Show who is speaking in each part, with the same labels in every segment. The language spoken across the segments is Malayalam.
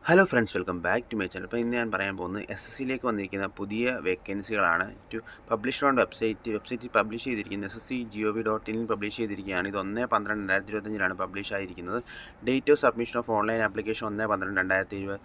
Speaker 1: Hello friends, welcome back to my channel. അപ്പോൾ ഇന്ന് ഞാൻ പറയാൻ പോകുന്നത് SSCയിലേക്ക് വന്നിരിക്കുന്ന പുതിയ വേക്കൻസികളാണ്. പബ്ലിഷ്ഡ് ഓൺ വെബ്സൈറ്റിൽ പബ്ലിഷ് ചെയ്തിരിക്കുന്നത് SSC.gov.in പബ്ലിഷ് ചെയ്തിരിക്കുകയാണ്. ഇത് 1/12/2025 പബ്ലിഷ് ആയിരിക്കുന്നത്. Date of submission of online application 1/12/2025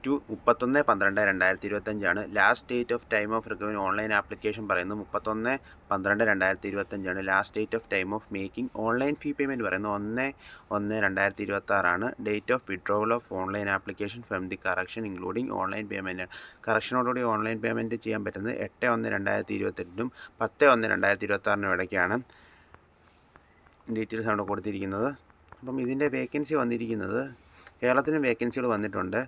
Speaker 1: to 31/12/2025. Last date of time of recovering online application പറയുന്നത് 31/12/2025. Last date of time of making online fee payment പറയുന്നത് 1/1/2026. Date of withdrawal of online application from the correction including online payment. കറക്ഷനോടുകൂടി online payment ചെയ്യാൻ പറ്റുന്നത് 8/1/2028 10/1/2026 ഇടയ്ക്കാണ്. ഡീറ്റെയിൽസ് അവിടെ കൊടുത്തിരിക്കുന്നത്. അപ്പം ഇതിൻ്റെ വേക്കൻസി വന്നിരിക്കുന്നത് കേരളത്തിന് വേക്കൻസികൾ വന്നിട്ടുണ്ട്.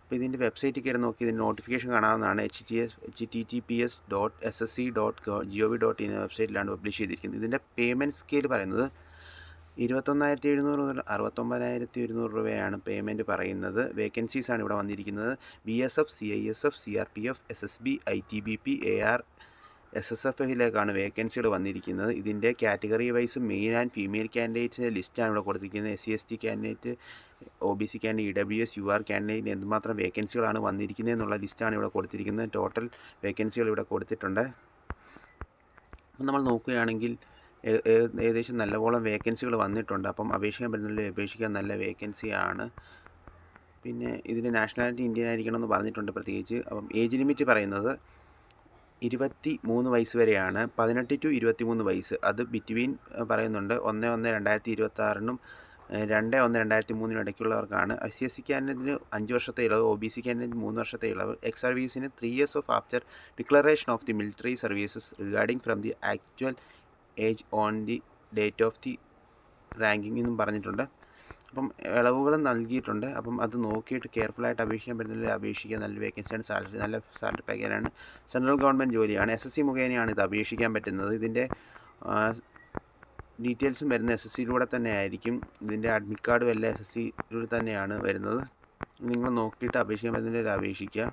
Speaker 1: അപ്പോൾ ഇതിൻ്റെ വെബ്സൈറ്റിൽ കയറി നോക്കി ഇതിൻ്റെ നോട്ടിഫിക്കേഷൻ കാണാവുന്നതാണ്. https://ssc.gov.in വെബ്സൈറ്റിലാണ് പബ്ലിഷ് ചെയ്തിരിക്കുന്നത്. ഇതിൻ്റെ പേയ്മെൻറ്റ് സ്കെയിൽ പറയുന്നത് 21,700 മുതൽ 69,100 രൂപയാണ് പേയ്മെൻറ്റ് പറയുന്നത്. വേക്കൻസീസാണ് ഇവിടെ വന്നിരിക്കുന്നത്. BSF, CISF, CRPF, SSB, ITBP, AR, SSFയിലേക്കാണ് വേക്കൻസികൾ വന്നിരിക്കുന്നത്. ഇതിൻ്റെ category wise male and female കാൻഡിഡേറ്റ്സിൻ്റെ ലിസ്റ്റാണ് ഇവിടെ കൊടുത്തിരിക്കുന്നത്. SC/ST candidate, OBC candidate, EWS, UR candidate എന്തുമാത്രം വേക്കൻസികളാണ് വന്നിരിക്കുന്നത് എന്നുള്ള ലിസ്റ്റാണ് ഇവിടെ കൊടുത്തിരിക്കുന്നത്. ടോട്ടൽ വേക്കൻസികൾ ഇവിടെ കൊടുത്തിട്ടുണ്ട്. അപ്പം നമ്മൾ നോക്കുകയാണെങ്കിൽ ഏകദേശം നല്ലപോലെ വേക്കൻസികൾ വന്നിട്ടുണ്ട്. അപ്പം അപേക്ഷിക്കാൻ നല്ല വേക്കൻസിയാണ്. പിന്നെ ഇതിൻ്റെ നാഷണാലിറ്റി ഇന്ത്യൻ ആയിരിക്കണം എന്ന് പറഞ്ഞിട്ടുണ്ട് പ്രത്യേകിച്ച്. അപ്പം ഏജ് ലിമിറ്റ് പറയുന്നത് 23 വയസ്സ് വരെയാണ്. 18 to 23 വയസ്സ് അത് ബിറ്റ്വീൻ പറയുന്നുണ്ട്. 1/1/2026 2/1/2003 ഇടയ്ക്കുള്ളവർക്കാണ്. SC/ST കാൻഡിഡേറ്റിന് 5 വർഷത്തെ ഇളവ്, OBC കാൻഡിഡേറ്റിന് 3 വർഷത്തെ ഇളവ്, എക്സ് സർവീസിന് 3 years of after declaration of the military services regarding from the actual age on the date of the ranking എന്നും പറഞ്ഞിട്ടുണ്ട്. അപ്പം ഇളവുകളും നൽകിയിട്ടുണ്ട്. അപ്പം അത് നോക്കിയിട്ട് കെയർഫുള്ളായിട്ട് അപേക്ഷിക്കാൻ പറ്റുന്നതിൽ അപേക്ഷിക്കുക. നല്ല വേക്കൻസിയാണ്. നല്ല സാലറി പാക്കേജാണ്. സെൻട്രൽ ഗവൺമെൻറ് ജോലിയാണ്. SSC മുഖേനയാണ് ഇത് അപേക്ഷിക്കാൻ പറ്റുന്നത്. ഇതിൻ്റെ ഡീറ്റെയിൽസും വരുന്നത് SSCയിലൂടെ തന്നെ ആയിരിക്കും. ഇതിൻ്റെ അഡ്മിറ്റ് കാർഡും എല്ലാം SSCയിലൂടെ തന്നെയാണ് വരുന്നത്. നിങ്ങൾ നോക്കിയിട്ട് അപേക്ഷിക്കാൻ പറ്റുന്നതിൽ അപേക്ഷിക്കുക.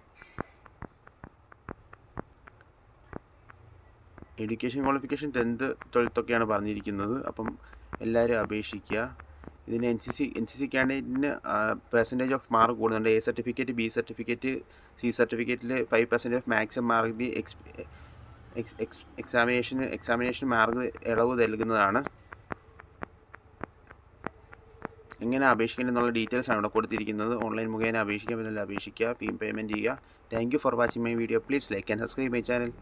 Speaker 1: എഡ്യൂക്കേഷൻ ക്വാളിഫിക്കേഷൻ 10th 12th പറഞ്ഞിരിക്കുന്നത്. അപ്പം എല്ലാവരും അപേക്ഷിക്കുക. ഇതിന് NCC കാൻഡിഡേറ്റിന് പെർസെൻറ്റേജ് ഓഫ് മാർക്ക് കൂടുന്നുണ്ട്. A certificate, B certificate, C സർട്ടിഫിക്കറ്റിൽ 5% of maximum mark the examination mark ഇളവ് നൽകുന്നതാണ്. എങ്ങനെ അപേക്ഷിക്കണം എന്നുള്ള ഡീറ്റെയിൽസാണ് ഇവിടെ കൊടുത്തിരിക്കുന്നത്. ഓൺലൈൻ മുഖേന അപേക്ഷിക്കാൻ പറ്റുന്നില്ല അപേക്ഷിക്കുക. ഫീ പേയ്മെൻറ്റ് ചെയ്യുക. Thank you for watching my video. Please like and subscribe my channel.